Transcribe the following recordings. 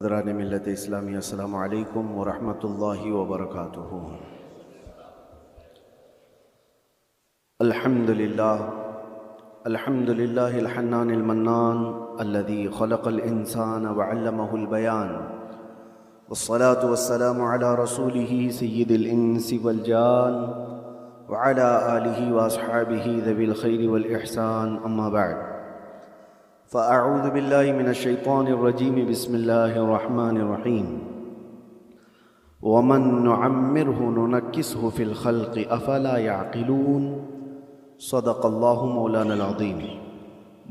برادران ملت اسلامی، السلام علیکم ورحمۃ اللہ وبرکاتہ۔ الحمد للہ الحنان المنان الذي خلق الانسان وعلمه البیان، والصلاة والسلام على رسوله سید الانس والجان وعلى آلہ واصحابہ ذوی الخیر والاحسان، اما بعد فاعوذ باللہ من الشیطان الرجیم، بسم اللہ الرحمن الرحیم۔ ومن نعمرہ ننکسہ فی الخلق افلا یعقلون، صدق اللہ مولانا العظیم۔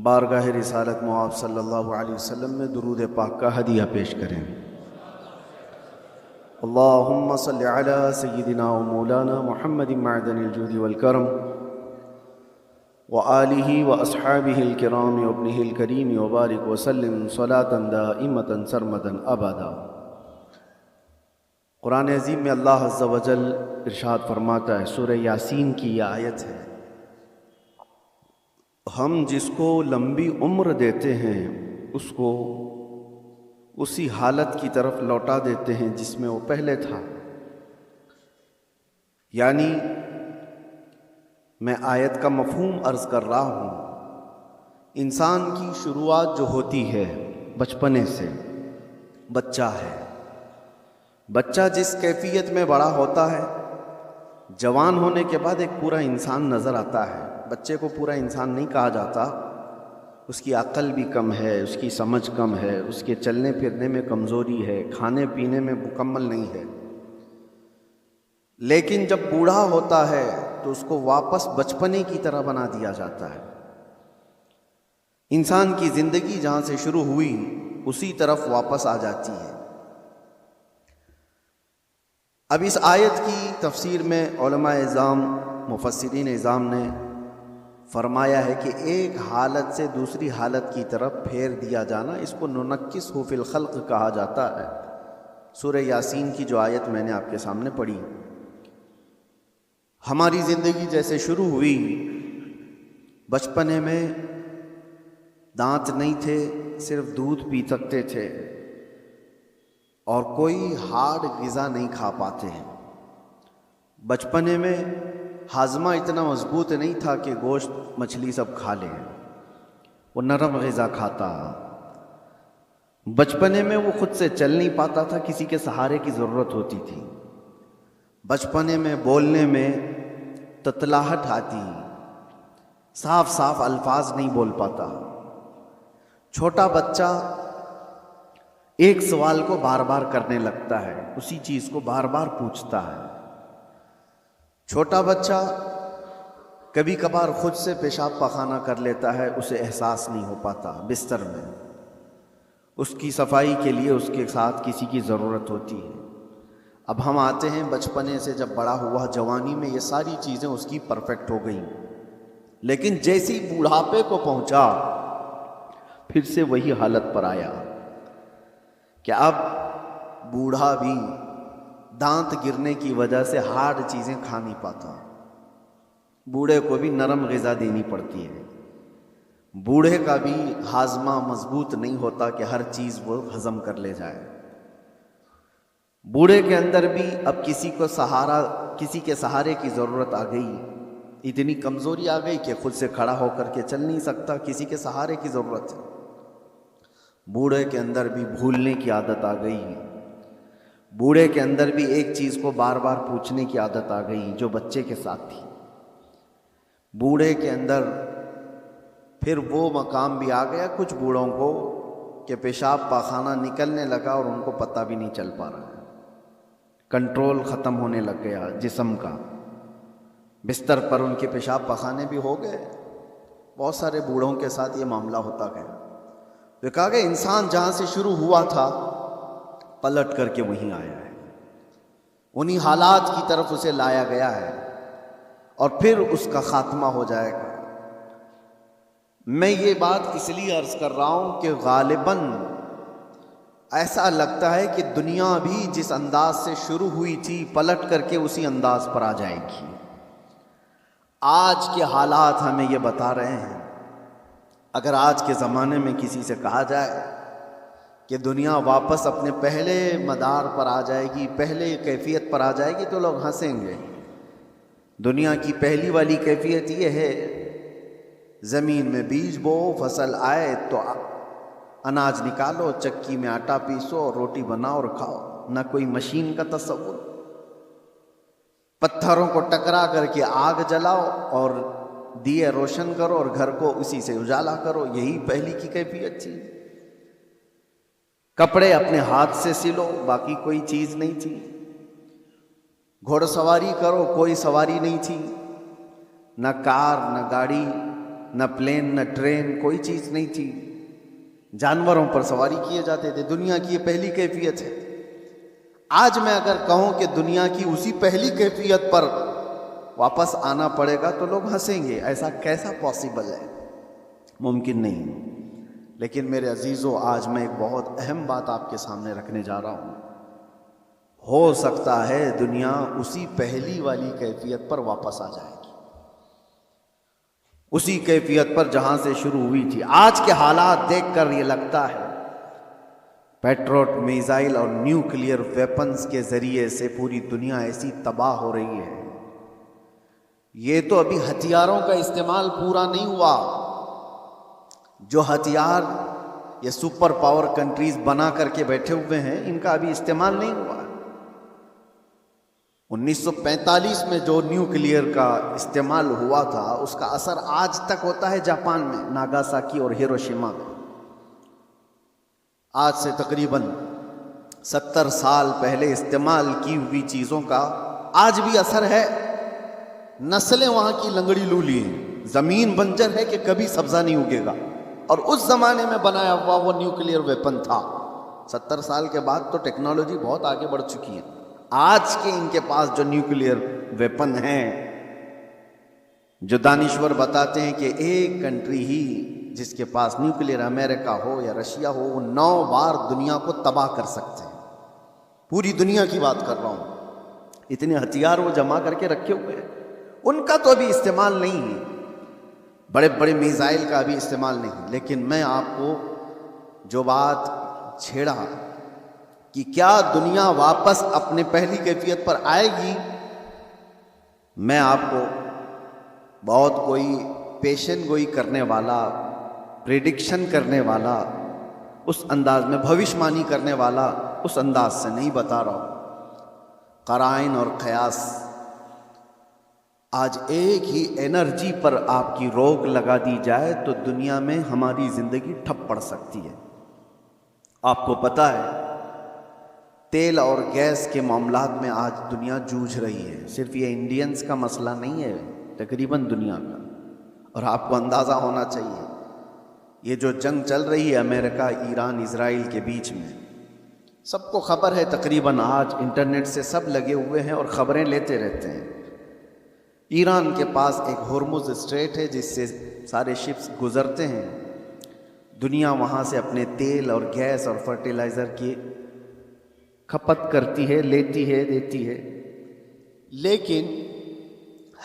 بارگاہ رسالت مآب صلی اللہ علیہ وسلم میں درود پاک کا ہدیہ پیش کریں۔ اللہم صلی علی سیدنا و مولانا محمد معدن الجود والکرم وآلہ واصحابہ الکرام وابنہ الکریم وبارک وسلم صلاۃ دائمۃ سرمدا ابدا۔ قرآن عظیم میں اللہ عز و جل ارشاد فرماتا ہے، سورہ یاسین کی یہ آیت ہے، ہم جس کو لمبی عمر دیتے ہیں اس کو اسی حالت کی طرف لوٹا دیتے ہیں جس میں وہ پہلے تھا۔ یعنی میں آیت کا مفہوم عرض کر رہا ہوں، انسان کی شروعات جو ہوتی ہے بچپنے سے، بچہ ہے، بچہ جس کیفیت میں بڑا ہوتا ہے، جوان ہونے کے بعد ایک پورا انسان نظر آتا ہے۔ بچے کو پورا انسان نہیں کہا جاتا، اس کی عقل بھی کم ہے، اس کی سمجھ کم ہے، اس کے چلنے پھرنے میں کمزوری ہے، کھانے پینے میں مکمل نہیں ہے، لیکن جب بوڑھا ہوتا ہے تو اس کو واپس بچپنے کی طرح بنا دیا جاتا ہے۔ انسان کی زندگی جہاں سے شروع ہوئی اسی طرف واپس آ جاتی ہے۔ اب اس آیت کی تفسیر میں علماء اعظام، مفسرین اعظام نے فرمایا ہے کہ ایک حالت سے دوسری حالت کی طرف پھیر دیا جانا، اس کو ننکسہ فی الخلق کہا جاتا ہے۔ سورہ یاسین کی جو آیت میں نے آپ کے سامنے پڑھی، ہماری زندگی جیسے شروع ہوئی، بچپنے میں دانت نہیں تھے، صرف دودھ پی سکتے تھے اور کوئی ہارڈ غذا نہیں کھا پاتے ہیں۔ بچپنے میں ہاضمہ اتنا مضبوط نہیں تھا کہ گوشت مچھلی سب کھا لیں، وہ نرم غذا کھاتا۔ بچپنے میں وہ خود سے چل نہیں پاتا تھا، کسی کے سہارے کی ضرورت ہوتی تھی۔ بچپنے میں بولنے میں تتلاہٹ آتی، صاف صاف الفاظ نہیں بول پاتا۔ چھوٹا بچہ ایک سوال کو بار بار کرنے لگتا ہے، اسی چیز کو بار بار پوچھتا ہے۔ چھوٹا بچہ کبھی کبھار خود سے پیشاب پخانہ کر لیتا ہے، اسے احساس نہیں ہو پاتا بستر میں، اس کی صفائی کے لیے اس کے ساتھ کسی کی ضرورت ہوتی ہے۔ اب ہم آتے ہیں بچپنے سے، جب بڑا ہوا جوانی میں یہ ساری چیزیں اس کی پرفیکٹ ہو گئیں، لیکن جیسی بوڑھاپے کو پہنچا پھر سے وہی حالت پر آیا کہ اب بوڑھا بھی دانت گرنے کی وجہ سے ہارڈ چیزیں کھا نہیں پاتا۔ بوڑھے کو بھی نرم غذا دینی پڑتی ہے، بوڑھے کا بھی ہاضمہ مضبوط نہیں ہوتا کہ ہر چیز وہ ہضم کر لے جائے۔ بوڑھے کے اندر بھی اب کسی کے سہارے کی ضرورت آ گئی، اتنی کمزوری آ گئی کہ خود سے کھڑا ہو کر کے چل نہیں سکتا، کسی کے سہارے کی ضرورت ہے۔ بوڑھے کے اندر بھی بھولنے کی عادت آ گئی، بوڑھے کے اندر بھی ایک چیز کو بار بار پوچھنے کی عادت آ گئی جو بچے کے ساتھ تھی۔ بوڑھے کے اندر پھر وہ مقام بھی آ گیا کچھ بوڑھوں کو کہ پیشاب پاخانہ نکلنے لگا اور ان کو پتہ بھی نہیں چل پا رہا ہے، کنٹرول ختم ہونے لگ گیا جسم کا، بستر پر ان کے پیشاب پخانے بھی ہو گئے۔ بہت سارے بوڑھوں کے ساتھ یہ معاملہ ہوتا گیا۔ تو کہا کہ انسان جہاں سے شروع ہوا تھا پلٹ کر کے وہیں آیا ہے، انہی حالات کی طرف اسے لایا گیا ہے اور پھر اس کا خاتمہ ہو جائے گا۔ میں یہ بات اس لیے عرض کر رہا ہوں کہ غالباً ایسا لگتا ہے کہ دنیا بھی جس انداز سے شروع ہوئی تھی پلٹ کر کے اسی انداز پر آ جائے گی۔ آج کے حالات ہمیں یہ بتا رہے ہیں۔ اگر آج کے زمانے میں کسی سے کہا جائے کہ دنیا واپس اپنے پہلے مدار پر آ جائے گی، پہلے کیفیت پر آ جائے گی تو لوگ ہنسیں گے۔ دنیا کی پہلی والی کیفیت یہ ہے، زمین میں بیج بو، فصل آئے تو اناج نکالو، چکی میں آٹا پیسو اور روٹی بناؤ اور کھاؤ، نہ کوئی مشین کا تصور۔ پتھروں کو ٹکرا کر کے آگ جلاؤ اور دیے روشن کرو اور گھر کو اسی سے اجالا کرو، یہی پہلی کی کیفیت تھی۔ کپڑے اپنے ہاتھ سے سلو، باقی کوئی چیز نہیں تھی۔ گھوڑ سواری کرو، کوئی سواری نہیں تھی، نہ کار، نہ گاڑی، نہ پلین، نہ ٹرین، کوئی چیز نہیں تھی۔ جانوروں پر سواری کیے جاتے تھے۔ دنیا کی یہ پہلی کیفیت ہے۔ آج میں اگر کہوں کہ دنیا کی اسی پہلی کیفیت پر واپس آنا پڑے گا تو لوگ ہنسیں گے، ایسا کیسا پاسبل ہے؟ ممکن نہیں۔ لیکن میرے عزیزو، آج میں ایک بہت اہم بات آپ کے سامنے رکھنے جا رہا ہوں۔ ہو سکتا ہے دنیا اسی پہلی والی کیفیت پر واپس آ جائے گی، اسی کیفیت پر جہاں سے شروع ہوئی تھی۔ آج کے حالات دیکھ کر یہ لگتا ہے پیٹروٹ میزائل اور نیوکلیئر ویپنز کے ذریعے سے پوری دنیا ایسی تباہ ہو رہی ہے۔ یہ تو ابھی ہتھیاروں کا استعمال پورا نہیں ہوا۔ جو ہتھیار یہ سپر پاور کنٹریز بنا کر کے بیٹھے ہوئے ہیں، ان کا ابھی استعمال نہیں ہوا۔ 1945 میں جو نیوکلیئر کا استعمال ہوا تھا، اس کا اثر آج تک ہوتا ہے جاپان میں، ناگاساکی اور ہیروشیما میں۔ آج سے تقریباً 70 سال پہلے استعمال کی ہوئی چیزوں کا آج بھی اثر ہے۔ نسلیں وہاں کی لنگڑی لولی ہیں، زمین بنجر ہے کہ کبھی سبزہ نہیں اگے گا، اور اس زمانے میں بنایا ہوا وہ نیوکلیئر ویپن تھا۔ 70 سال کے بعد تو ٹیکنالوجی بہت آگے بڑھ چکی ہے۔ آج کے ان کے پاس جو نیوکلیئر ویپن ہیں، جو دانشور بتاتے ہیں کہ ایک کنٹری ہی جس کے پاس نیوکلیئر، امریکہ ہو یا رشیا ہو، وہ 9 بار دنیا کو تباہ کر سکتے ہیں۔ پوری دنیا کی بات کر رہا ہوں۔ اتنے ہتھیار وہ جمع کر کے رکھے ہوئے ہیں، ان کا تو ابھی استعمال نہیں ہے، بڑے بڑے میزائل کا ابھی استعمال نہیں۔ لیکن میں آپ کو جو بات چھیڑا کہ کیا دنیا واپس اپنے پہلی کیفیت پر آئے گی، میں آپ کو بہت کوئی پیشن گوئی کرنے والا، پریڈکشن کرنے والا، اس انداز میں بھوشیوانی کرنے والا اس انداز سے نہیں بتا رہا ہوں۔ قرائن اور قیاس، آج ایک ہی انرجی پر آپ کی روک لگا دی جائے تو دنیا میں ہماری زندگی ٹھپ پڑ سکتی ہے۔ آپ کو پتہ ہے تیل اور گیس کے معاملات میں آج دنیا جوجھ رہی ہے۔ صرف یہ انڈینز کا مسئلہ نہیں ہے، تقریباً دنیا کا۔ اور آپ کو اندازہ ہونا چاہیے یہ جو جنگ چل رہی ہے امریکہ، ایران، اسرائیل کے بیچ میں، سب کو خبر ہے، تقریباً آج انٹرنیٹ سے سب لگے ہوئے ہیں اور خبریں لیتے رہتے ہیں۔ ایران کے پاس ایک ہرمز اسٹریٹ ہے جس سے سارے شپس گزرتے ہیں۔ دنیا وہاں سے اپنے تیل اور گیس اور فرٹیلائزر کی کھپت کرتی ہے، لیتی ہے، دیتی ہے۔ لیکن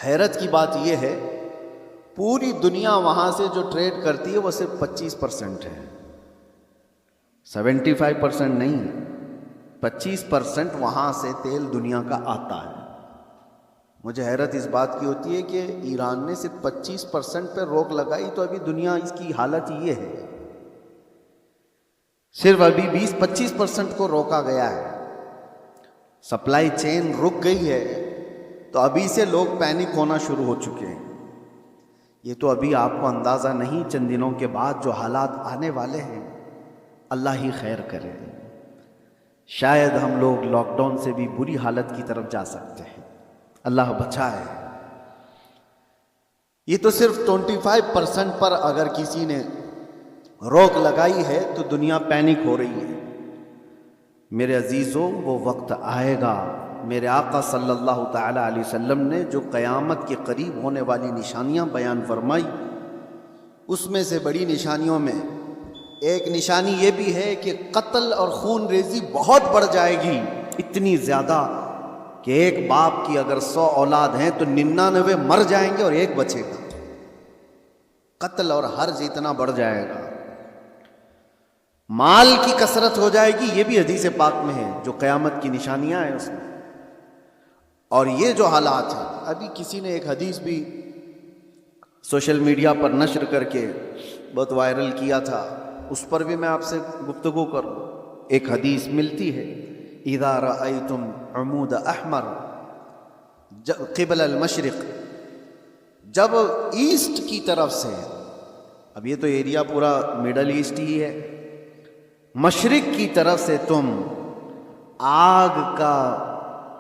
حیرت کی بات یہ ہے، پوری دنیا وہاں سے جو ٹریڈ کرتی ہے وہ صرف 25% ہے، 75% نہیں، 25% وہاں سے تیل دنیا کا آتا ہے۔ مجھے حیرت اس بات کی ہوتی ہے کہ ایران نے صرف 25% پہ روک لگائی تو ابھی دنیا اس کی حالت یہ ہے۔ صرف ابھی 20-25% کو روکا گیا ہے، سپلائی چین رک گئی ہے، تو ابھی سے لوگ پینک ہونا شروع ہو چکے ہیں۔ یہ تو ابھی آپ کو اندازہ نہیں، چند دنوں کے بعد جو حالات آنے والے ہیں، اللہ ہی خیر کرے۔ شاید ہم لوگ لاک ڈاؤن سے بھی بری حالت کی طرف جا سکتے ہیں، اللہ بچائے۔ یہ تو صرف 25% پر اگر کسی نے روک لگائی ہے تو دنیا پینک ہو رہی ہے۔ میرے عزیزوں، وہ وقت آئے گا، میرے آقا صلی اللہ تعالی علیہ وسلم نے جو قیامت کے قریب ہونے والی نشانیاں بیان فرمائی، اس میں سے بڑی نشانیوں میں ایک نشانی یہ بھی ہے کہ قتل اور خون ریزی بہت بڑھ جائے گی، اتنی زیادہ کہ ایک باپ کی اگر 100 اولاد ہیں تو 99 مر جائیں گے اور ایک بچے گا۔ قتل اور حرج اتنا بڑھ جائے گا۔ مال کی کثرت ہو جائے گی، یہ بھی حدیث پاک میں ہے، جو قیامت کی نشانیاں ہیں اس میں۔ اور یہ جو حالات ہیں، ابھی کسی نے ایک حدیث بھی سوشل میڈیا پر نشر کر کے بہت وائرل کیا تھا، اس پر بھی میں آپ سے گفتگو کروں۔ ایک حدیث ملتی ہے، اذا رأیتم عمود احمر قبل المشرق، جب ایسٹ کی طرف سے، اب یہ تو ایریا پورا مڈل ایسٹ ہی ہے، مشرق کی طرف سے تم آگ کا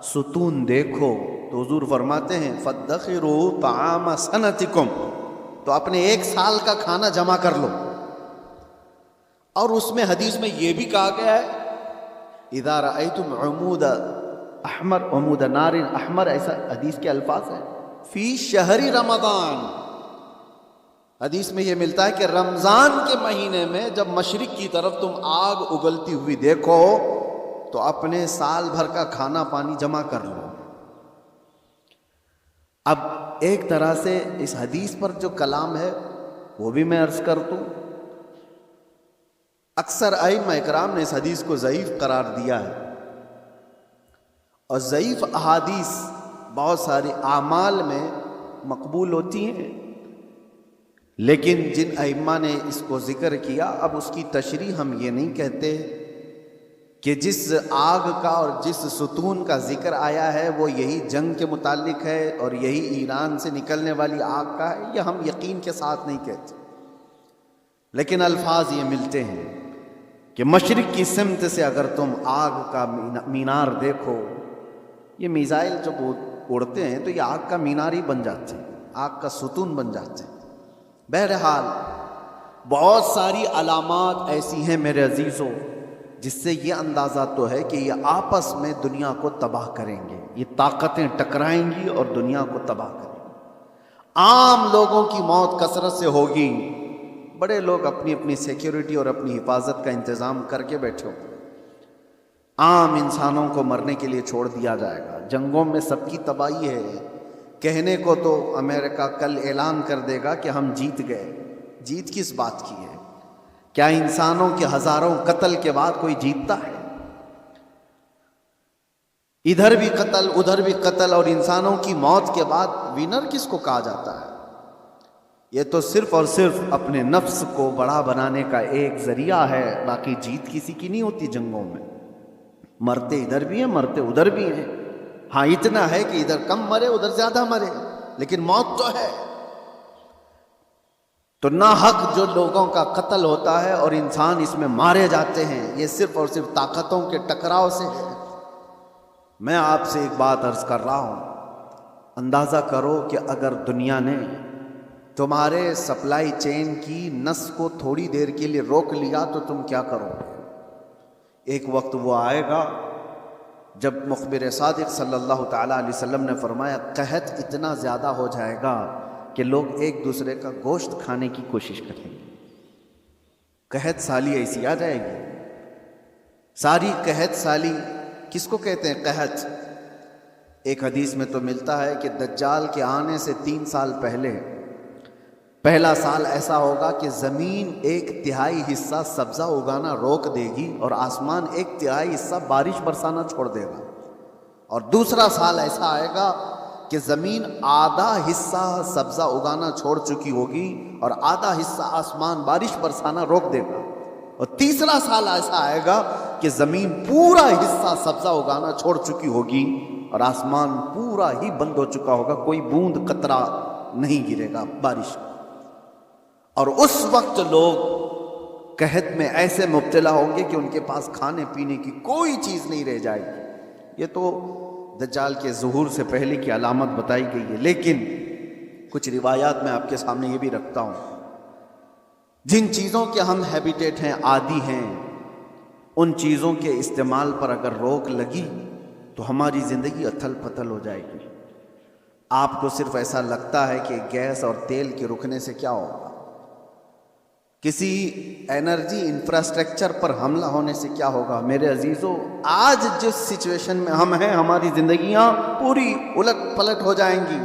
ستون دیکھو تو حضور فرماتے ہیں فَادَّخِرُوا طَعَامَ سَنَتِكُمْ، تو اپنے ایک سال کا کھانا جمع کر لو۔ اور اس میں حدیث میں یہ بھی کہا گیا ہے اذا رأیتم عمود احمر عمود نار احمر، ایسا حدیث کے الفاظ ہیں، فی شہر رمضان۔ حدیث میں یہ ملتا ہے کہ رمضان کے مہینے میں جب مشرق کی طرف تم آگ اگلتی ہوئی دیکھو تو اپنے سال بھر کا کھانا پانی جمع کر لو۔ اب ایک طرح سے اس حدیث پر جو کلام ہے وہ بھی میں عرض کر دوں، اکثر ائمہ اکرام نے اس حدیث کو ضعیف قرار دیا ہے، اور ضعیف احادیث بہت ساری اعمال میں مقبول ہوتی ہیں، لیکن جن ائمہ نے اس کو ذکر کیا، اب اس کی تشریح ہم یہ نہیں کہتے کہ جس آگ کا اور جس ستون کا ذکر آیا ہے وہ یہی جنگ کے متعلق ہے اور یہی ایران سے نکلنے والی آگ کا ہے، یہ ہم یقین کے ساتھ نہیں کہتے، لیکن الفاظ یہ ملتے ہیں کہ مشرق کی سمت سے اگر تم آگ کا مینار دیکھو، یہ میزائل جب اڑتے ہیں تو یہ آگ کا مینار ہی بن جاتے ہیں، آگ کا ستون بن جاتے ہیں۔ بہرحال بہت ساری علامات ایسی ہیں میرے عزیزوں جس سے یہ اندازہ تو ہے کہ یہ آپس میں دنیا کو تباہ کریں گے، یہ طاقتیں ٹکرائیں گی اور دنیا کو تباہ کریں گی۔ عام لوگوں کی موت کثرت سے ہوگی، بڑے لوگ اپنی اپنی سیکیورٹی اور اپنی حفاظت کا انتظام کر کے بیٹھے ہوں، عام انسانوں کو مرنے کے لیے چھوڑ دیا جائے گا۔ جنگوں میں سب کی تباہی ہے، کہنے کو تو امریکہ کل اعلان کر دے گا کہ ہم جیت گئے، جیت کس بات کی ہے؟ کیا انسانوں کے ہزاروں قتل کے بعد کوئی جیتتا ہے؟ ادھر بھی قتل ادھر بھی قتل، اور انسانوں کی موت کے بعد ونر کس کو کہا جاتا ہے؟ یہ تو صرف اور صرف اپنے نفس کو بڑا بنانے کا ایک ذریعہ ہے، باقی جیت کسی کی نہیں ہوتی جنگوں میں۔ مرتے ادھر بھی ہیں، مرتے ادھر بھی ہیں، ہاں اتنا ہے کہ ادھر کم مرے ادھر زیادہ مرے، لیکن موت تو ہے۔ تو ناحق جو لوگوں کا قتل ہوتا ہے اور انسان اس میں مارے جاتے ہیں، یہ صرف اور صرف طاقتوں کے ٹکراؤ سے ہے۔ میں آپ سے ایک بات عرض کر رہا ہوں، اندازہ کرو کہ اگر دنیا نے تمہارے سپلائی چین کی نس کو تھوڑی دیر کے لیے روک لیا تو تم کیا کرو گے؟ ایک وقت وہ آئے گا جب مخبر صادق صلی اللہ تعالیٰ علیہ وسلم نے فرمایا قحط اتنا زیادہ ہو جائے گا کہ لوگ ایک دوسرے کا گوشت کھانے کی کوشش کریں گے۔ قحط سالی ایسی آ جائے گی، ساری قحط سالی کس کو کہتے ہیں؟ قحط ایک حدیث میں تو ملتا ہے کہ دجال کے آنے سے 3 سال پہلے پہلا سال ایسا ہوگا کہ زمین 1/3 حصہ سبزہ اگانا روک دے گی اور آسمان 1/3 حصہ بارش برسانا چھوڑ دے گا، اور دوسرا سال ایسا آئے گا کہ زمین آدھا حصہ سبزہ اگانا چھوڑ چکی ہوگی اور آدھا حصہ آسمان بارش برسانا روک دے گا، اور تیسرا سال ایسا آئے گا کہ زمین پورا حصہ سبزہ اگانا چھوڑ چکی ہوگی اور آسمان پورا ہی بند ہو چکا ہوگا، کوئی بوند قطرہ نہیں گرے گا بارش۔ اور اس وقت لوگ قحط میں ایسے مبتلا ہوں گے کہ ان کے پاس کھانے پینے کی کوئی چیز نہیں رہ جائے گی۔ یہ تو دجال کے ظہور سے پہلے کی علامت بتائی گئی ہے، لیکن کچھ روایات میں آپ کے سامنے یہ بھی رکھتا ہوں، جن چیزوں کے ہم ہیبیٹیٹ ہیں، عادی ہیں، ان چیزوں کے استعمال پر اگر روک لگی تو ہماری زندگی اتھل پتھل ہو جائے گی۔ آپ کو صرف ایسا لگتا ہے کہ گیس اور تیل کے رکنے سے کیا ہوگا، کسی انرجی انفراسٹرکچر پر حملہ ہونے سے کیا ہوگا؟ میرے عزیزوں، آج جس سچویشن میں ہم ہیں، ہماری زندگیاں پوری الٹ پلٹ ہو جائیں گی۔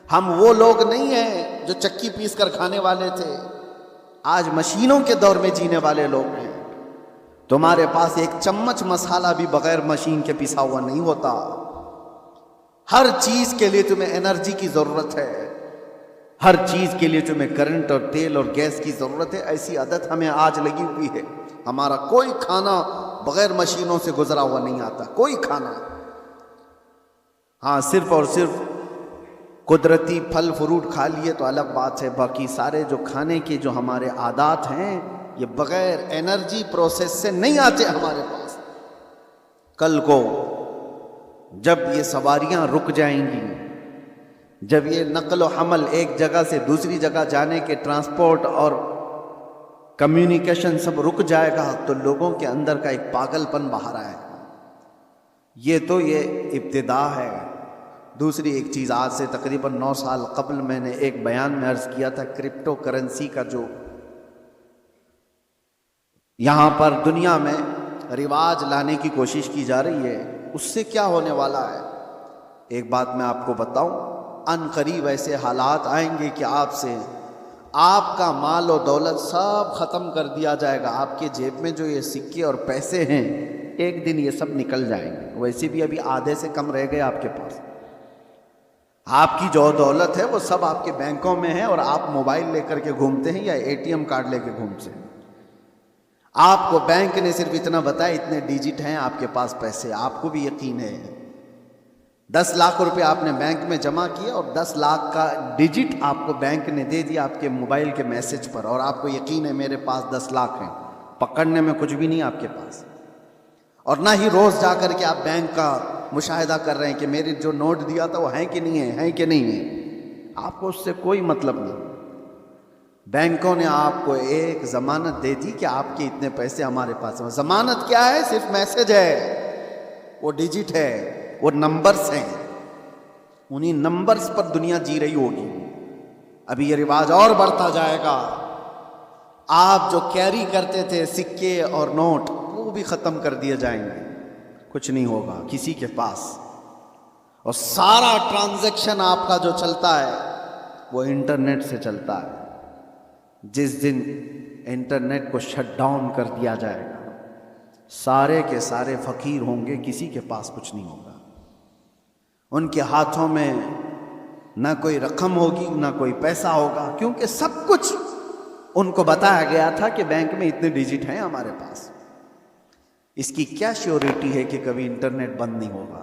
ہم وہ لوگ نہیں ہیں جو چکی پیس کر کھانے والے تھے، آج مشینوں کے دور میں جینے والے لوگ ہیں۔ تمہارے پاس ایک چمچ مسالہ بھی بغیر مشین کے پسا ہوا نہیں ہوتا. ہر چیز کے لیے تمہیں انرجی کی ضرورت ہے, ہر چیز کے لیے تمہیں کرنٹ اور تیل اور گیس کی ضرورت ہے. ایسی عادت ہمیں آج لگی ہوئی ہے. ہمارا کوئی کھانا بغیر مشینوں سے گزرا ہوا نہیں آتا, کوئی کھانا. ہاں صرف اور صرف قدرتی پھل فروٹ کھا لیے تو الگ بات ہے, باقی سارے جو کھانے کے جو ہمارے عادات ہیں یہ بغیر انرجی پروسیس سے نہیں آتے ہمارے پاس. کل کو جب یہ سواریاں رک جائیں گی, جب یہ نقل و حمل ایک جگہ سے دوسری جگہ جانے کے ٹرانسپورٹ اور کمیونیکیشن سب رک جائے گا, تو لوگوں کے اندر کا ایک پاگل پن باہر آئے گا. یہ ابتدا ہے. دوسری ایک چیز, آج سے تقریباً 9 سال قبل میں نے ایک بیان میں عرض کیا تھا, کرپٹو کرنسی کا جو یہاں پر دنیا میں رواج لانے کی کوشش کی جا رہی ہے, اس سے کیا ہونے والا ہے. ایک بات میں آپ کو بتاؤں, ان قریب ایسے حالات آئیں گے کہ آپ کا مال و دولت سب ختم کر دیا جائے گا. آپ کے جیب میں جو یہ سکے اور پیسے ہیں ایک دن یہ سب نکل جائیں گے. ویسے بھی ابھی آدھے سے کم رہ گئے آپ کے پاس. آپ کی جو دولت ہے وہ سب آپ کے بینکوں میں ہے, اور آپ موبائل لے کر کے گھومتے ہیں یا ATM کارڈ لے کے گھومتے ہیں. آپ کو بینک نے صرف اتنا بتایا اتنے ڈیجٹ ہیں آپ کے پاس پیسے. آپ کو بھی یقین ہے 10 لاکھ روپے آپ نے بینک میں جمع کیے اور 10 لاکھ کا ڈیجٹ آپ کو بینک نے دے دیا آپ کے موبائل کے میسج پر, اور آپ کو یقین ہے میرے پاس 10 لاکھ ہیں. پکڑنے میں کچھ بھی نہیں آپ کے پاس, اور نہ ہی روز جا کر کے آپ بینک کا مشاہدہ کر رہے ہیں کہ میرے جو نوٹ دیا تھا وہ ہیں کہ نہیں ہیں کہ نہیں ہیں. آپ کو اس سے کوئی مطلب نہیں. بینکوں نے آپ کو ایک ضمانت دے دی کہ آپ کے اتنے پیسے ہمارے پاس ہیں. ضمانت کیا ہے؟ صرف میسج ہے, وہ ڈیجٹ ہے, وہ نمبرز ہیں. انہی نمبرز پر دنیا جی رہی ہوگی. ابھی یہ رواج اور بڑھتا جائے گا. آپ جو کیری کرتے تھے سکے اور نوٹ وہ بھی ختم کر دیے جائیں گے. کچھ نہیں ہوگا کسی کے پاس, اور سارا ٹرانزیکشن آپ کا جو چلتا ہے وہ انٹرنیٹ سے چلتا ہے. جس دن انٹرنیٹ کو شٹ ڈاؤن کر دیا جائے گا سارے کے سارے فقیر ہوں گے, کسی کے پاس کچھ نہیں ہوگا. ان کے ہاتھوں میں نہ کوئی رقم ہوگی نہ کوئی پیسہ ہوگا, کیونکہ سب کچھ ان کو بتایا گیا تھا کہ بینک میں اتنے ڈیجٹ ہیں ہمارے پاس. اس کی کیا شیورٹی ہے کہ کبھی انٹرنیٹ بند نہیں ہوگا؟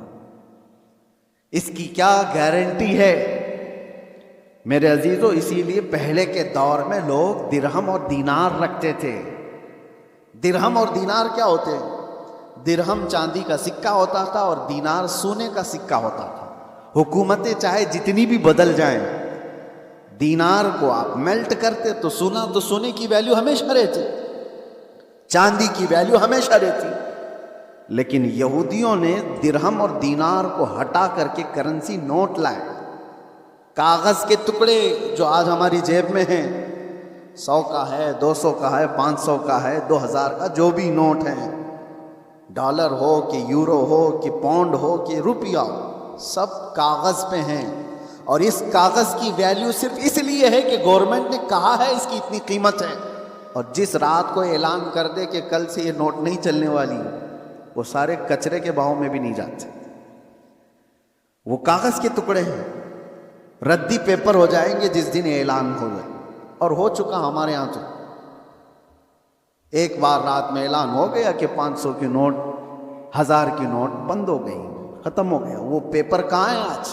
اس کی کیا گارنٹی ہے؟ میرے عزیزو, اسی لیے پہلے کے دور میں لوگ درہم اور دینار رکھتے تھے. درہم اور دینار کیا ہوتے ہیں؟ درہم چاندی کا سکہ ہوتا تھا اور دینار سونے کا سکہ ہوتا تھا. حکومتیں چاہے جتنی بھی بدل جائیں, دینار کو آپ میلٹ کرتے تو سونے کی ویلیو ہمیشہ رہتی, چاندی کی ویلیو ہمیشہ رہتی. لیکن یہودیوں نے درہم اور دینار کو ہٹا کر کے کرنسی نوٹ لائے. کاغذ کے ٹکڑے جو آج ہماری جیب میں ہیں, 100 کا ہے, 200 کا ہے, 500 کا ہے, 2000 کا, جو بھی نوٹ ہیں, ڈالر ہو کہ یورو ہو کہ پاؤنڈ ہو کہ روپیہ ہو, سب کاغذ پہ ہیں. اور اس کاغذ کی ویلیو صرف اس لیے ہے کہ گورنمنٹ نے کہا ہے اس کی اتنی قیمت ہے, اور جس رات کو اعلان کر دے کہ کل سے یہ نوٹ نہیں چلنے والی, وہ سارے کچرے کے بہاؤ میں بھی نہیں جاتے. وہ کاغذ کے ٹکڑے ہیں, ردی پیپر ہو جائیں گے جس دن اعلان ہو جائے. اور ہو چکا ہمارے ہاں. تو ایک بار رات میں اعلان ہو گیا کہ 500 کی نوٹ, 1000 کی نوٹ بند ہو گئی, ختم ہو گیا. وہ پیپر کہاں ہے آج؟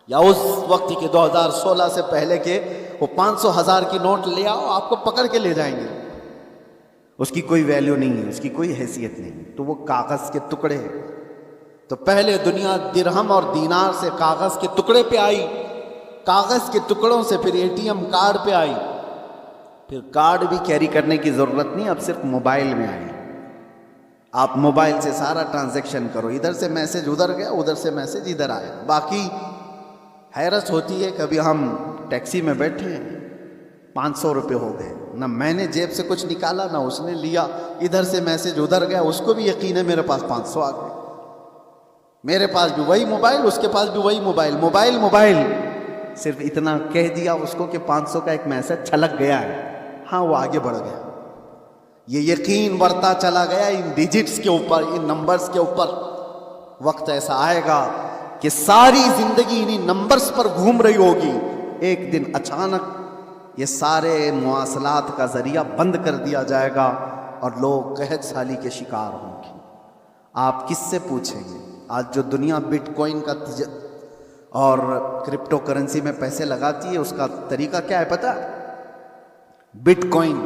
یا اس وقت کے 2016 سے پہلے کے وہ 500 1000 کی نوٹ لے آؤ, آپ کو پکڑ کے لے جائیں گے. اس کی کوئی ویلیو نہیں ہے, اس کی کوئی حیثیت نہیں. تو وہ کاغذ کے ٹکڑے ہیں. تو پہلے دنیا درہم اور دینار سے کاغذ کے ٹکڑے پہ آئی, کاغذ کے ٹکڑوں سے پھر ATM کارڈ پہ آئی, پھر کارڈ بھی کیری کرنے کی ضرورت نہیں, اب صرف موبائل میں آئی. آپ موبائل سے سارا ٹرانزیکشن کرو, ادھر سے میسج ادھر گیا, ادھر سے میسج ادھر آیا. باقی حیرت ہوتی ہے, کبھی ہم ٹیکسی میں بیٹھے 500 روپے ہو گئے, نہ میں نے جیب سے کچھ نکالا نہ اس نے لیا, ادھر سے میسج ادھر گیا, اس کو بھی یقین ہے میرے پاس 500 آ گئے. میرے پاس بھی وہی موبائل, اس کے پاس بھی وہی موبائل, موبائل صرف اتنا کہہ دیا اس کو کہ 500 کا ایک میسج چھلک گیا ہے, ہاں وہ آگے بڑھ گیا. یہ یقین بڑھتا چلا گیا ان ڈیجٹس کے اوپر، ان نمبرز کے اوپر۔ وقت ایسا آئے گا کہ ساری زندگی انہی نمبرز پر گھوم رہی ہوگی، ایک دن اچانک یہ سارے مواصلات کا ذریعہ بند کر دیا جائے گا اور لوگ قحط سالی کے شکار ہوں گے۔ آپ کس سے پوچھیں گے؟ آج جو دنیا بٹ کوئن کا اور کرپٹو کرنسی میں پیسے لگاتی ہے، اس کا طریقہ کیا ہے پتہ؟ بٹ کوئن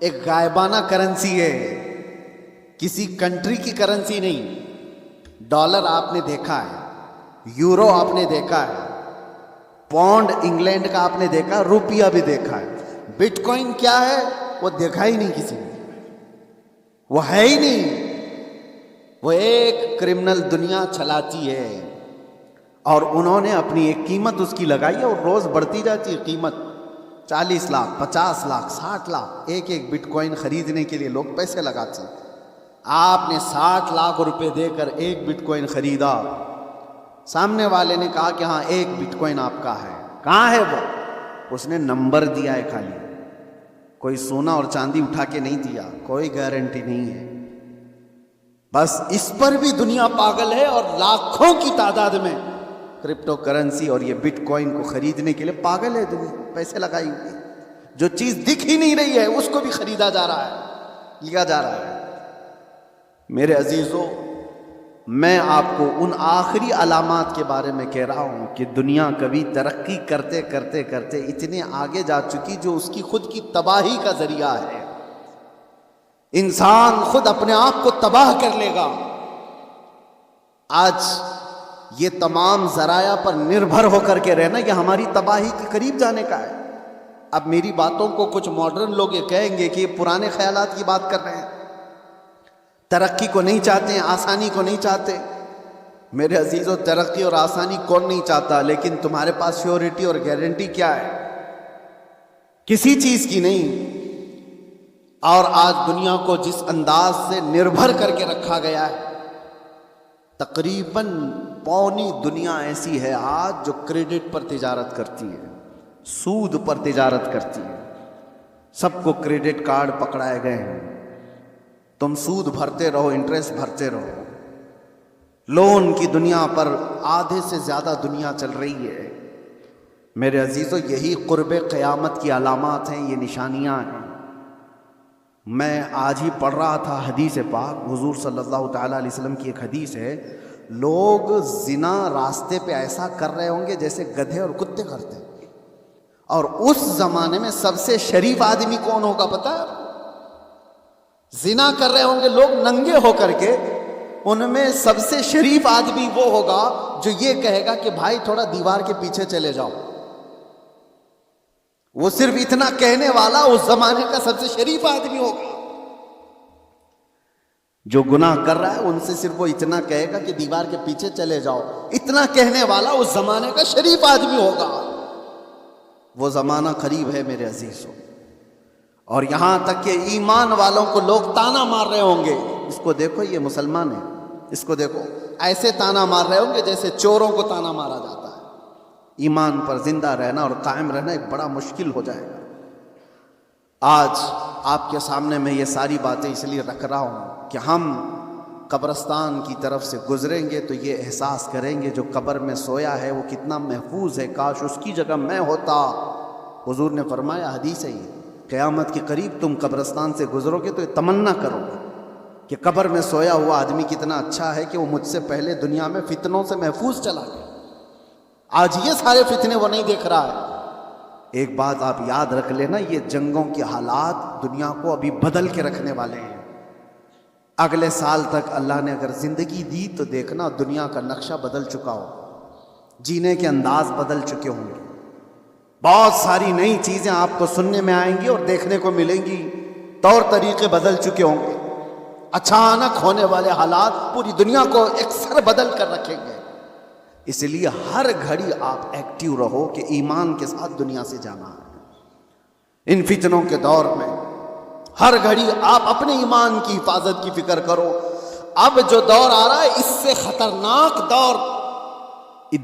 ایک غائبانہ کرنسی ہے، کسی کنٹری کی کرنسی نہیں۔ ڈالر آپ نے دیکھا ہے، یورو آپ نے دیکھا ہے، پاؤنڈ انگلینڈ کا آپ نے دیکھا، روپیہ بھی دیکھا ہے۔ بٹ کوئن کیا ہے وہ دیکھا ہی نہیں کسی نے، وہ ہے ہی نہیں۔ وہ ایک کرمنل دنیا چلاتی ہے اور انہوں نے اپنی ایک قیمت اس کی لگائی ہے اور روز بڑھتی جاتی ہے قیمت۔ 40 لاکھ، 50 لاکھ، 60 لاکھ ایک ایک بٹ کوئن خریدنے کے لیے لوگ پیسے لگاتے ہیں۔ آپ نے 60 لاکھ روپے دے کر ایک بٹ کوئن خریدا، سامنے والے نے کہا کہ ہاں ایک بٹ کوئن آپ کا ہے، کہاں ہے وہ؟ اس نے نمبر دیا ہے خالی، کوئی سونا اور چاندی اٹھا کے نہیں دیا، کوئی گارنٹی نہیں ہے۔ بس اس پر بھی دنیا پاگل ہے اور لاکھوں کی تعداد میں کرپٹو کرنسی اور یہ بٹ کوئن کو خریدنے کے لیے پاگل ہے دنیا، پیسے لگائی ہوئی۔ جو چیز دکھ ہی نہیں رہی ہے اس کو بھی خریدا جا رہا ہے، لیا جا رہا ہے۔ میرے عزیزو، میں آپ کو ان آخری علامات کے بارے میں کہہ رہا ہوں کہ دنیا کبھی ترقی کرتے کرتے کرتے اتنے آگے جا چکی جو اس کی خود کی تباہی کا ذریعہ ہے۔ انسان خود اپنے آپ کو تباہ کر لے گا۔ آج یہ تمام ذرائع پر نربھر ہو کر کے رہنا یہ ہماری تباہی کے قریب جانے کا ہے۔ اب میری باتوں کو کچھ ماڈرن لوگ یہ کہیں گے کہ یہ پرانے خیالات کی بات کر رہے ہیں، ترقی کو نہیں چاہتے ہیں، آسانی کو نہیں چاہتے۔ میرے عزیزو، ترقی اور آسانی کون نہیں چاہتا، لیکن تمہارے پاس شیورٹی اور گارنٹی کیا ہے؟ کسی چیز کی نہیں۔ اور آج دنیا کو جس انداز سے نربھر کر کے رکھا گیا ہے، تقریباً پوری دنیا ایسی ہے آج جو کریڈٹ پر تجارت کرتی ہے، سود پر تجارت کرتی ہے۔ سب کو کریڈٹ کارڈ پکڑائے گئے ہیں، تم سود بھرتے رہو، انٹرسٹ بھرتے رہو۔ لون کی دنیا پر آدھے سے زیادہ دنیا چل رہی ہے۔ میرے عزیزو، یہی قرب قیامت کی علامات ہیں، یہ نشانیاں ہیں۔ میں آج ہی پڑھ رہا تھا حدیث پاک، حضور صلی اللہ تعالیٰ علیہ وسلم کی ایک حدیث ہے، لوگ زنا راستے پہ ایسا کر رہے ہوں گے جیسے گدھے اور کتے کرتے ہیں۔ اور اس زمانے میں سب سے شریف آدمی کون ہوگا پتہ ہے؟ زنا کر رہے ہوں گے لوگ ننگے ہو کر کے، ان میں سب سے شریف آدمی وہ ہوگا جو یہ کہے گا کہ بھائی تھوڑا دیوار کے پیچھے چلے جاؤ۔ وہ صرف اتنا کہنے والا اس زمانے کا سب سے شریف آدمی ہوگا۔ جو گناہ کر رہا ہے ان سے صرف وہ اتنا کہے گا کہ دیوار کے پیچھے چلے جاؤ، اتنا کہنے والا اس زمانے کا شریف آدمی ہوگا۔ وہ زمانہ قریب ہے میرے عزیزوں، اور یہاں تک کہ ایمان والوں کو لوگ تانا مار رہے ہوں گے، اس کو دیکھو یہ مسلمان ہے، اس کو دیکھو، ایسے تانا مار رہے ہوں گے جیسے چوروں کو تانا مارا جاتا ہے۔ ایمان پر زندہ رہنا اور قائم رہنا ایک بڑا مشکل ہو جائے گا۔ آج آپ کے سامنے میں یہ ساری باتیں اس لیے رکھ رہا ہوں کہ ہم قبرستان کی طرف سے گزریں گے تو یہ احساس کریں گے جو قبر میں سویا ہے وہ کتنا محفوظ ہے، کاش اس کی جگہ میں ہوتا۔ حضور نے فرمایا، حدیث ہے یہ، قیامت کے قریب تم قبرستان سے گزرو گے تو یہ تمنا کرو گے کہ قبر میں سویا ہوا آدمی کتنا اچھا ہے کہ وہ مجھ سے پہلے دنیا میں فتنوں سے محفوظ چلا گیا۔ آج یہ سارے فتنے وہ نہیں دیکھ رہا ہے۔ ایک بات آپ یاد رکھ لینا، یہ جنگوں کے حالات دنیا کو ابھی بدل کے رکھنے والے ہیں۔ اگلے سال تک اللہ نے اگر زندگی دی تو دیکھنا دنیا کا نقشہ بدل چکا ہو، جینے کے انداز بدل چکے ہوں گے، بہت ساری نئی چیزیں آپ کو سننے میں آئیں گی اور دیکھنے کو ملیں گی، طور طریقے بدل چکے ہوں گے۔ اچانک ہونے والے حالات پوری دنیا کو اکثر بدل کر رکھیں گے۔ اس لیے ہر گھڑی آپ ایکٹیو رہو کہ ایمان کے ساتھ دنیا سے جانا ہے۔ ان فتنوں کے دور میں ہر گھڑی آپ اپنے ایمان کی حفاظت کی فکر کرو۔ اب جو دور آ رہا ہے اس سے خطرناک دور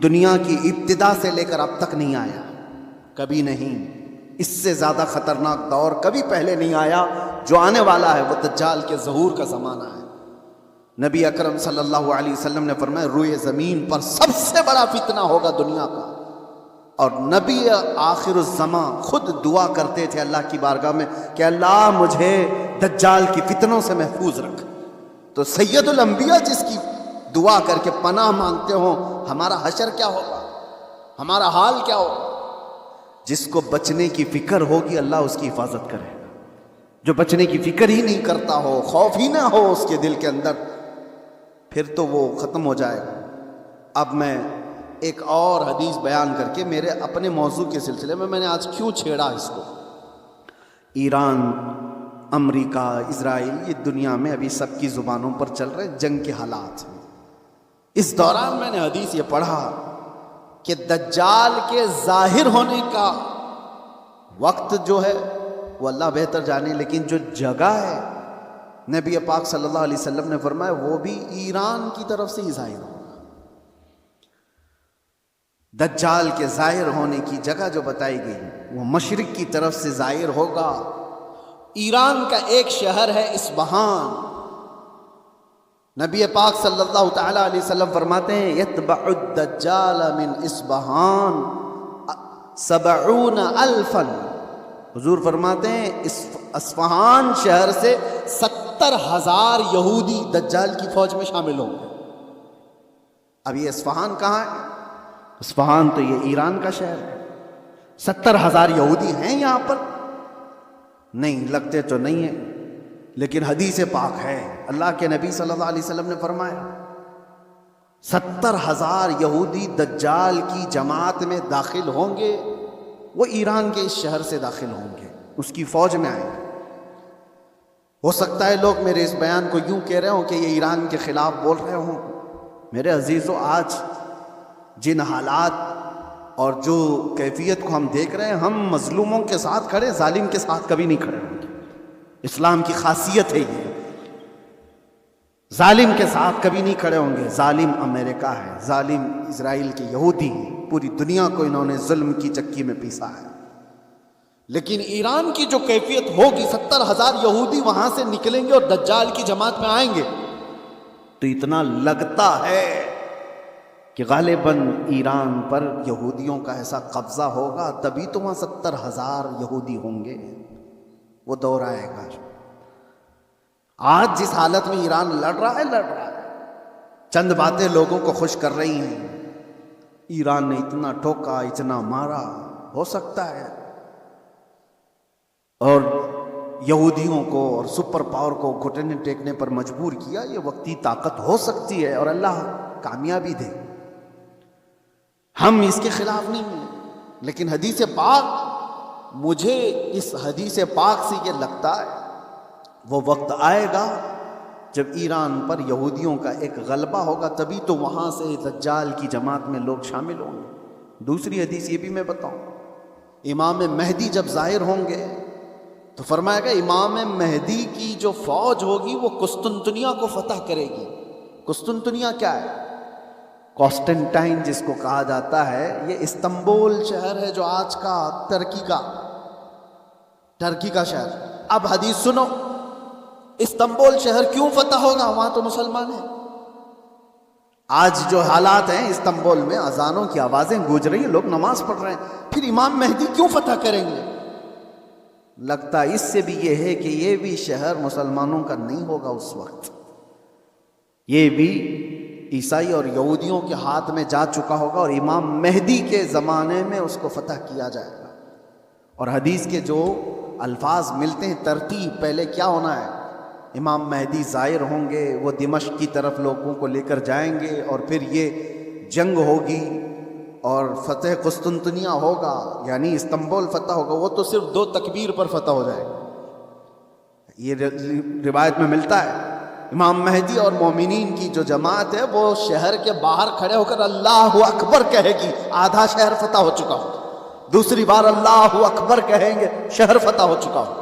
دنیا کی ابتدا سے لے کر اب تک نہیں آیا، کبھی نہیں۔ اس سے زیادہ خطرناک دور کبھی پہلے نہیں آیا جو آنے والا ہے وہ دجال کے ظہور کا زمانہ ہے۔ نبی اکرم صلی اللہ علیہ وسلم نے فرمایا روئے زمین پر سب سے بڑا فتنہ ہوگا دنیا کا، اور نبی آخر الزماں خود دعا کرتے تھے اللہ کی بارگاہ میں کہ اللہ مجھے دجال کی فتنوں سے محفوظ رکھ۔ تو سید الانبیاء جس کی دعا کر کے پناہ مانگتے ہوں، ہمارا حشر کیا ہوگا، ہمارا حال کیا ہوگا؟ جس کو بچنے کی فکر ہوگی اللہ اس کی حفاظت کرے گا، جو بچنے کی فکر ہی نہیں کرتا ہو، خوف ہی نہ ہو اس کے دل کے اندر، پھر تو وہ ختم ہو جائے گا۔ اب میں ایک اور حدیث بیان کر کے میرے اپنے موضوع کے سلسلے میں نے آج کیوں چھیڑا اس کو، ایران، امریکہ، اسرائیل، یہ دنیا میں ابھی سب کی زبانوں پر چل رہے جنگ کے حالات ہیں۔ اس دوران میں نے حدیث یہ پڑھا کہ دجال کے ظاہر ہونے کا وقت جو ہے وہ اللہ بہتر جانے، لیکن جو جگہ ہے نبی پاک صلی اللہ علیہ وسلم نے فرمایا وہ بھی ایران کی طرف سے ہی ظاہر ہوگا۔ دجال کے ظاہر ہونے کی جگہ جو بتائی گئی وہ مشرق کی طرف سے ظاہر ہوگا۔ ایران کا ایک شہر ہے اصفہان، نبی پاک صلی اللہ تعالی علیہ وسلم فرماتے ہیں یتبع الدجال من اصفہان 70,000، حضور فرماتے ہیں اصفہان شہر سے 70,000 یہودی دجال کی فوج میں شامل ہوں گے۔ اب یہ اصفہان کہاں ہے؟ اصفہان تو یہ ایران کا شہر ہے۔ 70,000 یہودی ہیں یہاں پر؟ نہیں، لگتے تو نہیں ہیں، لیکن حدیث پاک ہے، اللہ کے نبی صلی اللہ علیہ وسلم نے فرمایا 70,000 یہودی دجال کی جماعت میں داخل ہوں گے، وہ ایران کے اس شہر سے داخل ہوں گے، اس کی فوج میں آئیں گے۔ ہو سکتا ہے لوگ میرے اس بیان کو یوں کہہ رہے ہوں کہ یہ ایران کے خلاف بول رہے ہوں۔ میرے عزیزو، آج جن حالات اور جو کیفیت کو ہم دیکھ رہے ہیں، ہم مظلوموں کے ساتھ کھڑے، ظالم کے ساتھ کبھی نہیں کھڑے ہوں گے۔ اسلام کی خاصیت ہے یہ، ظالم کے ساتھ کبھی نہیں کھڑے ہوں گے۔ ظالم امریکہ ہے، ظالم اسرائیل کے یہودی ہیں، پوری دنیا کو انہوں نے ظلم کی چکی میں پیسا ہے۔ لیکن ایران کی جو کیفیت ہوگی، 70,000 یہودی وہاں سے نکلیں گے اور دجال کی جماعت میں آئیں گے، تو اتنا لگتا ہے کہ غالباً ایران پر یہودیوں کا ایسا قبضہ ہوگا، تبھی تو وہاں 70,000 یہودی ہوں گے۔ وہ دور آئے گا۔ آج جس حالت میں ایران لڑ رہا ہے، چند باتیں لوگوں کو خوش کر رہی ہیں۔ ایران نے اتنا ٹھوکا، اتنا مارا، ہو سکتا ہے، اور یہودیوں کو اور سپر پاور کو گھٹنے ٹیکنے پر مجبور کیا، یہ وقتی طاقت ہو سکتی ہے اور اللہ کامیابی دے، ہم اس کے خلاف نہیں ہیں۔ لیکن حدیث پاک، مجھے اس حدیث پاک سے یہ لگتا ہے وہ وقت آئے گا جب ایران پر یہودیوں کا ایک غلبہ ہوگا، تبھی تو وہاں سے دجال کی جماعت میں لوگ شامل ہوں گے۔ دوسری حدیث یہ بھی میں بتاؤں، امام مہدی جب ظاہر ہوں گے تو فرمایا گا امام مہدی کی جو فوج ہوگی وہ قسطنطنیہ کو فتح کرے گی۔ قسطنطنیہ کیا ہے؟ کانسٹنٹائن جس کو کہا جاتا ہے، یہ استنبول شہر ہے جو آج کا ترکی کا شہر۔ اب حدیث سنو، استنبول شہر کیوں فتح ہوگا؟ وہاں تو مسلمان ہیں۔ آج جو حالات ہیں استنبول میں، اذانوں کی آوازیں گونج رہی ہیں، لوگ نماز پڑھ رہے ہیں، پھر امام مہدی کیوں فتح کریں گے؟ لگتا اس سے بھی یہ ہے کہ یہ بھی شہر مسلمانوں کا نہیں ہوگا اس وقت، یہ بھی عیسائی اور یہودیوں کے ہاتھ میں جا چکا ہوگا، اور امام مہدی کے زمانے میں اس کو فتح کیا جائے گا۔ اور حدیث کے جو الفاظ ملتے ہیں، ترتیب پہلے کیا ہونا ہے، امام مہدی ظاہر ہوں گے، وہ دمشق کی طرف لوگوں کو لے کر جائیں گے، اور پھر یہ جنگ ہوگی اور فتح قسطنطنیہ ہوگا، یعنی استنبول فتح ہوگا۔ وہ تو صرف 2 تکبیر پر فتح ہو جائے گا، یہ روایت میں ملتا ہے۔ امام مہدی اور مومنین کی جو جماعت ہے وہ شہر کے باہر کھڑے ہو کر اللہ اکبر کہے گی، آدھا شہر فتح ہو چکا ہوگا، دوسری بار اللہ اکبر کہیں گے، شہر فتح ہو چکا ہوگا۔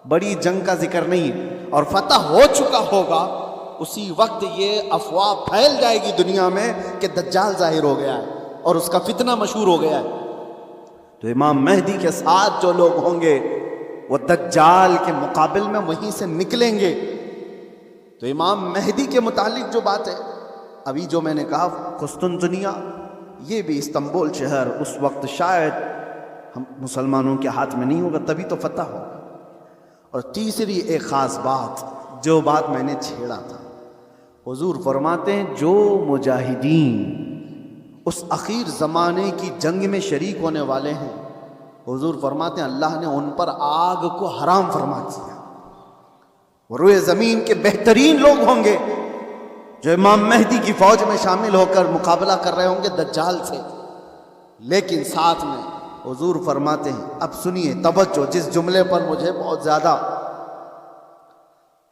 بڑی جنگ کا ذکر نہیں ہے، اور فتح ہو چکا ہوگا، اسی وقت یہ افواہ پھیل جائے گی دنیا میں کہ دجال ظاہر ہو گیا ہے اور اس کا فتنہ مشہور ہو گیا ہے۔ تو امام مہدی کے ساتھ جو لوگ ہوں گے وہ دجال کے مقابل میں وہیں سے نکلیں گے۔ تو امام مہدی کے متعلق جو بات ہے، ابھی جو میں نے کہا قسطنطنیہ، یہ بھی استنبول شہر اس وقت شاید ہم مسلمانوں کے ہاتھ میں نہیں ہوگا، تبھی تو فتح ہوگا۔ اور تیسری ایک خاص بات، جو بات میں نے چھیڑا تھا، حضور فرماتے ہیں جو مجاہدین اس اخیر زمانے کی جنگ میں شریک ہونے والے ہیں، حضور فرماتے ہیں اللہ نے ان پر آگ کو حرام فرما دیا۔ وہ روئے زمین کے بہترین لوگ ہوں گے جو امام مہدی کی فوج میں شامل ہو کر مقابلہ کر رہے ہوں گے دجال سے، لیکن ساتھ میں حضور فرماتے ہیں، اب سنیے توجہ، جس جملے پر مجھے بہت زیادہ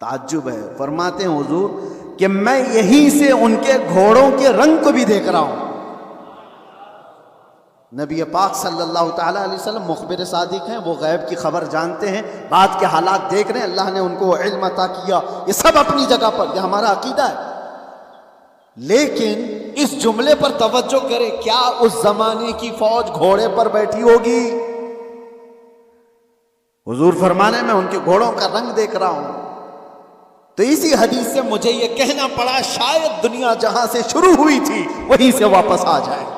تعجب ہے، فرماتے ہیں حضور کہ میں یہیں سے ان کے گھوڑوں کے رنگ کو بھی دیکھ رہا ہوں۔ نبی پاک صلی اللہ تعالیٰ علیہ وسلم مخبر صادق ہیں، وہ غیب کی خبر جانتے ہیں، بعد کے حالات دیکھ رہے ہیں، اللہ نے ان کو علم عطا کیا، یہ سب اپنی جگہ پر، یہ ہمارا عقیدہ ہے۔ لیکن اس جملے پر توجہ کرے، کیا اس زمانے کی فوج گھوڑے پر بیٹھی ہوگی؟ حضور فرمانے میں ان کے گھوڑوں کا رنگ دیکھ رہا ہوں۔ تو اسی حدیث سے مجھے یہ کہنا پڑا، شاید دنیا جہاں سے شروع ہوئی تھی وہیں سے واپس آ جائے گی۔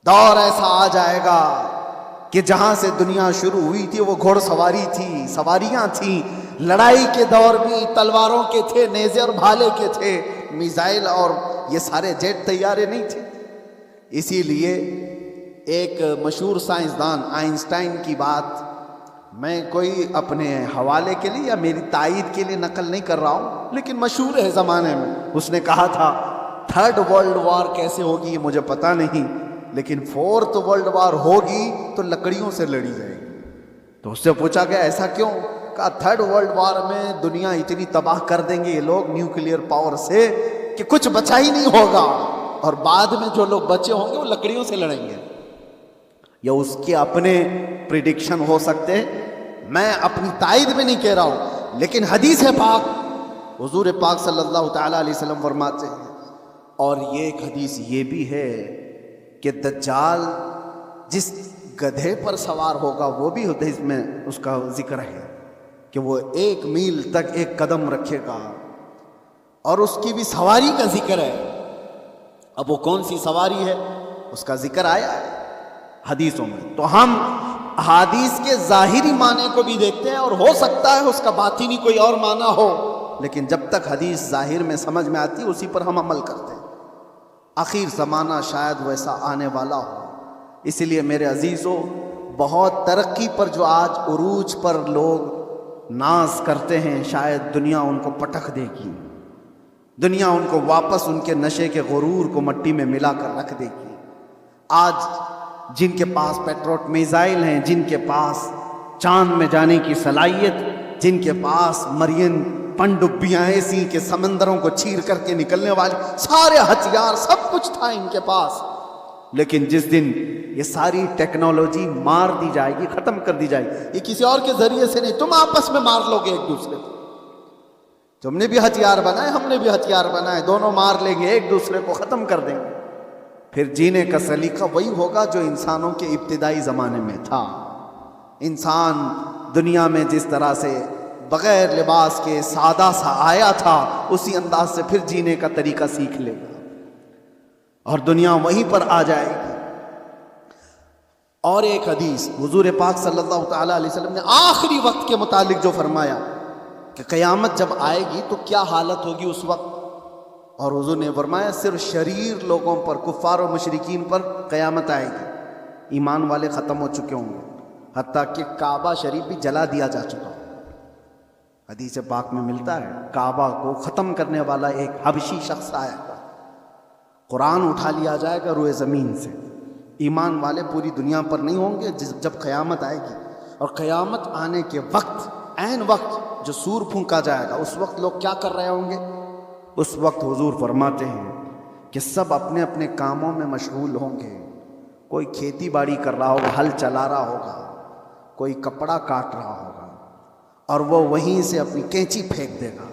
دور ایسا آ جائے گا کہ جہاں سے دنیا شروع ہوئی تھی وہ گھوڑ سواری تھی، سواریاں تھیں، لڑائی کے دور بھی تلواروں کے تھے، نیزے اور بھالے کے تھے، میزائل اور یہ سارے جیٹ طیارے نہیں تھے۔ اسی لیے ایک مشہور سائنسدان آئنسٹائن کی بات میں کوئی اپنے حوالے کے لیے یا میری تائید کے لیے نقل نہیں کر رہا ہوں، لیکن مشہور ہے زمانے میں، اس نے کہا تھا تھرڈ ورلڈ وار کیسے ہوگی یہ مجھے پتہ نہیں، لیکن فورتھ ورلڈ وار ہوگی تو لکڑیوں سے لڑی جائے گی۔ تو اس سے پوچھا گیا ایسا کیوں؟ کہا تھرڈ ورلڈ وار میں دنیا اتنی تباہ کر دیں گے یہ لوگ نیوکلیئر پاور سے کہ کچھ بچا ہی نہیں ہوگا، اور بعد میں جو لوگ بچے ہوں گے وہ لکڑیوں سے لڑیں گے۔ یا اس کے اپنے پریڈکشن ہو سکتے ہیں، میں اپنی تائید میں نہیں کہہ رہا ہوں، لیکن حدیث پاک حضور پاک صلی اللہ تعالیٰ علیہ وسلم فرماتے ہیں۔ اور یہ ایک حدیث یہ بھی ہے کہ دجال جس گدھے پر سوار ہوگا وہ بھی حدیث میں اس کا ذکر ہے کہ وہ 1 میل تک ایک قدم رکھے گا، اور اس کی بھی سواری کا ذکر ہے۔ اب وہ کون سی سواری ہے اس کا ذکر آیا ہے حدیثوں میں، تو ہم احادیث کے ظاہری معنی کو بھی دیکھتے ہیں، اور ہو سکتا ہے اس کا باطنی کوئی اور معنی ہو، لیکن جب تک حدیث ظاہر میں سمجھ میں آتی ہے اسی پر ہم عمل کرتے ہیں۔ آخر زمانہ شاید ویسا آنے والا ہو، اس لیے میرے عزیزو، بہت ترقی پر جو آج عروج پر لوگ ناز کرتے ہیں، شاید دنیا ان کو پٹخ دے گی، دنیا ان کو واپس ان کے نشے کے غرور کو مٹی میں ملا کر رکھ دے گی۔ آج جن کے پاس پیٹروٹ میزائل ہیں، جن کے پاس چاند میں جانے کی صلاحیت، جن کے پاس مرین پنڈبیاں ایسی کہ سمندروں کو چیر کر کے نکلنے والے سارے ہتھیار، سب کچھ تھا ان کے پاس، لیکن جس دن یہ ساری ٹیکنالوجی مار دی جائے گی، ختم کر دی جائے گی، یہ کسی اور کے ذریعے سے نہیں، تم آپس میں مار لو گے ایک دوسرے کو، تم نے بھی ہتھیار بنائے، ہم نے بھی ہتھیار بنائے، دونوں مار لیں گے، ایک دوسرے کو ختم کر دیں گے۔ پھر جینے کا سلیقہ وہی ہوگا جو انسانوں کے ابتدائی زمانے میں تھا۔ انسان دنیا میں جس طرح سے بغیر لباس کے سادہ سا آیا تھا، اسی انداز سے پھر جینے کا طریقہ سیکھ لے گا، اور دنیا وہیں پر آ جائے گی۔ اور ایک حدیث حضور پاک صلی اللہ تعالیٰ علیہ وسلم نے آخری وقت کے متعلق جو فرمایا کہ قیامت جب آئے گی تو کیا حالت ہوگی اس وقت، اور حضور نے فرمایا صرف شریر لوگوں پر، کفار و مشرکین پر قیامت آئے گی، ایمان والے ختم ہو چکے ہوں گے، حتیٰ کہ کعبہ شریف بھی جلا دیا جا چکا۔ حدیث پاک میں ملتا ہے کعبہ کو ختم کرنے والا ایک حبشی شخص آیا گا، قرآن اٹھا لیا جائے گا روئے زمین سے، ایمان والے پوری دنیا پر نہیں ہوں گے جب قیامت آئے گی۔ اور قیامت آنے کے وقت، عین وقت جو سور پھونکا جائے گا، اس وقت لوگ کیا کر رہے ہوں گے؟ اس وقت حضور فرماتے ہیں کہ سب اپنے اپنے کاموں میں مشغول ہوں گے، کوئی کھیتی باڑی کر رہا ہوگا، ہل چلا رہا ہوگا، کوئی کپڑا کاٹ رہا ہوگا، اور وہ وہیں سے اپنی کینچی پھینک دے گا،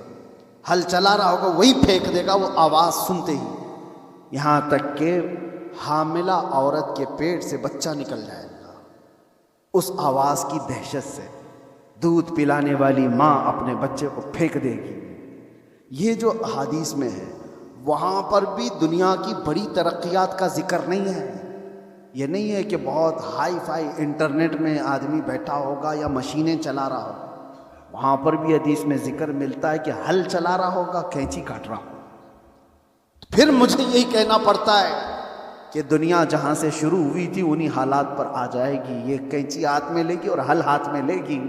ہل چلا رہا ہوگا وہیں پھینک دے گا، وہ آواز سنتے ہی، یہاں تک کہ حاملہ عورت کے پیٹ سے بچہ نکل جائے گا، اس آواز کی دہشت سے دودھ پلانے والی ماں اپنے بچے کو پھینک دے گی۔ یہ جو احادیث میں ہے وہاں پر بھی دنیا کی بڑی ترقیات کا ذکر نہیں ہے۔ یہ نہیں ہے کہ بہت ہائی فائی انٹرنیٹ میں آدمی بیٹھا ہوگا یا مشینیں چلا رہا ہوگا، وہاں پر بھی حدیث میں ذکر ملتا ہے کہ ہل چلا رہا ہوگا، کینچی کاٹ رہا ہوگا۔ پھر مجھے یہی کہنا پڑتا ہے کہ دنیا جہاں سے شروع ہوئی تھی انہی حالات پر آ جائے گی۔ یہ کینچی ہاتھ میں لے گی اور ہل ہاتھ میں لے گی،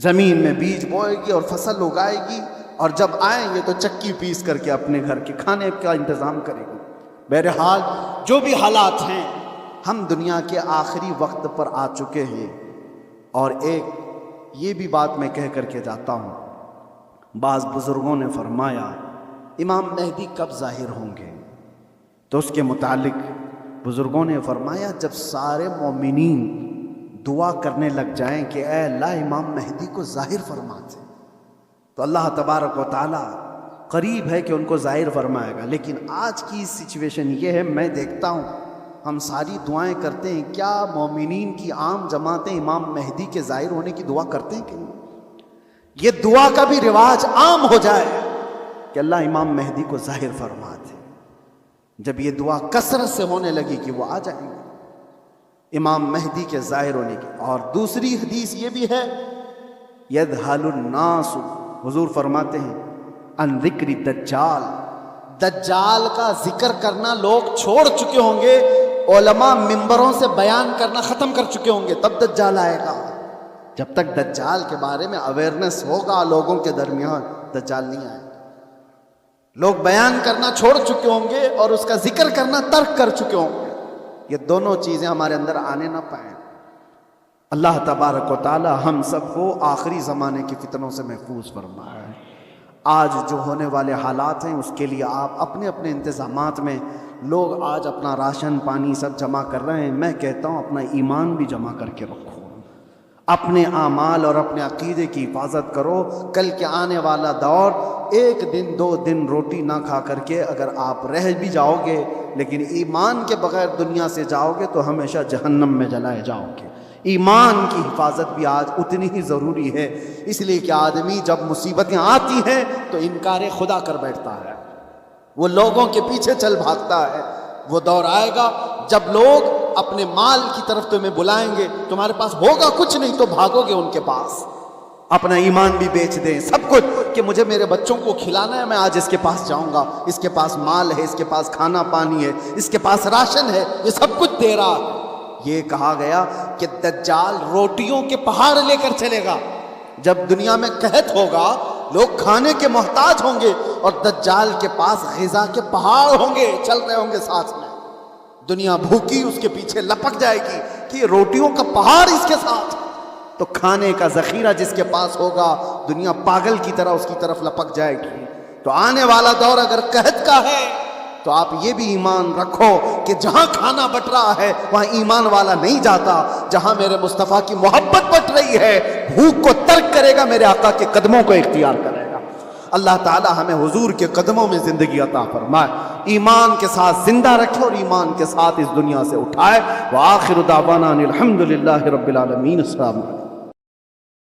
زمین میں بیج بوئے گی اور فصل اگائے گی، اور جب آئیں گے تو چکی پیس کر کے اپنے گھر کے کھانے کا انتظام کرے گی۔ بہرحال جو بھی حالات ہیں، ہم دنیا کے آخری وقت پر آ چکے ہیں۔ اور ایک یہ بھی بات میں کہہ کر کے جاتا ہوں، بعض بزرگوں نے فرمایا امام مہدی کب ظاہر ہوں گے؟ تو اس کے متعلق بزرگوں نے فرمایا جب سارے مومنین دعا کرنے لگ جائیں کہ اے اللہ امام مہدی کو ظاہر فرما دے، تو اللہ تبارک و تعالی قریب ہے کہ ان کو ظاہر فرمائے گا۔ لیکن آج کی سچویشن یہ ہے، میں دیکھتا ہوں ہم ساری دعائیں کرتے ہیں، کیا مومنین کی عام جماعتیں امام مہدی کے ظاہر ہونے کی دعا کرتے ہیں کہ نہیں؟ یہ دعا کا بھی رواج عام ہو جائے کہ اللہ امام مہدی کو ظاہر فرما دے۔ جب یہ دعا کثرت سے ہونے لگی کہ وہ آ جائیں گے امام مہدی کے ظاہر ہونے کی۔ اور دوسری حدیث یہ بھی ہے، یذہل الناس، حضور فرماتے ہیں ان ذکر دجال، دجال کا ذکر کرنا لوگ چھوڑ چکے ہوں گے، علماء ممبروں سے بیان کرنا ختم کر چکے ہوں گے، تب دجال آئے گا۔ جب تک دجال کے بارے میں اویئرنیس ہوگا لوگوں کے درمیان، دجال نہیں آئے گا۔ لوگ بیان کرنا چھوڑ چکے ہوں گے اور اس کا ذکر کرنا ترک کر چکے ہوں گے۔ یہ دونوں چیزیں ہمارے اندر آنے نہ پائیں۔ اللہ تبارک و تعالی ہم سب کو آخری زمانے کی فتنوں سے محفوظ فرمائے۔ آج جو ہونے والے حالات ہیں اس کے لیے آپ اپنے اپنے انتظامات میں، لوگ آج اپنا راشن پانی سب جمع کر رہے ہیں، میں کہتا ہوں اپنا ایمان بھی جمع کر کے رکھو، اپنے اعمال اور اپنے عقیدے کی حفاظت کرو۔ کل کے آنے والا دور، ایک دن 2 دن روٹی نہ کھا کر کے اگر آپ رہ بھی جاؤ گے لیکن ایمان کے بغیر دنیا سے جاؤ گے تو ہمیشہ جہنم میں جلائے جاؤ گے۔ ایمان کی حفاظت بھی آج اتنی ہی ضروری ہے، اس لیے کہ آدمی جب مصیبتیں آتی ہیں تو انکار خدا کر بیٹھتا ہے، وہ لوگوں کے پیچھے چل بھاگتا ہے۔ وہ دور آئے گا جب لوگ اپنے مال کی طرف تمہیں بلائیں گے، تمہارے پاس ہوگا کچھ نہیں تو بھاگو گے ان کے پاس، اپنا ایمان بھی بیچ دیں، سب کچھ، کہ مجھے میرے بچوں کو کھلانا ہے، میں آج اس کے پاس جاؤں گا، اس کے پاس مال ہے، اس کے پاس کھانا پانی ہے، اس کے پاس راشن ہے، یہ سب کچھ دے رہا ہے۔ یہ کہا گیا کہ دجال روٹیوں کے پہاڑ لے کر چلے گا۔ جب دنیا میں قحط ہوگا، لوگ کھانے کے محتاج ہوں گے اور دجال کے پاس غذا کے پہاڑ ہوں گے، چل رہے ہوں گے ساتھ میں، دنیا بھوکی اس کے پیچھے لپک جائے گی کہ روٹیوں کا پہاڑ اس کے ساتھ، تو کھانے کا ذخیرہ جس کے پاس ہوگا دنیا پاگل کی طرح اس کی طرف لپک جائے گی۔ تو آنے والا دور اگر قحط کا ہے تو آپ یہ بھی ایمان رکھو کہ جہاں کھانا بٹ رہا ہے وہاں ایمان والا نہیں جاتا، جہاں میرے مصطفیٰ کی محبت بٹ رہی ہے بھوک کو ترک کرے گا، میرے آقا کے قدموں کو اختیار کرے گا۔ اللہ تعالی ہمیں حضور کے قدموں میں زندگی عطا فرمائے، ایمان کے ساتھ زندہ رکھے اور ایمان کے ساتھ اس دنیا سے اٹھائے۔ وآخر دعوانا الحمدللہ رب العالمین۔ السلام علیکم۔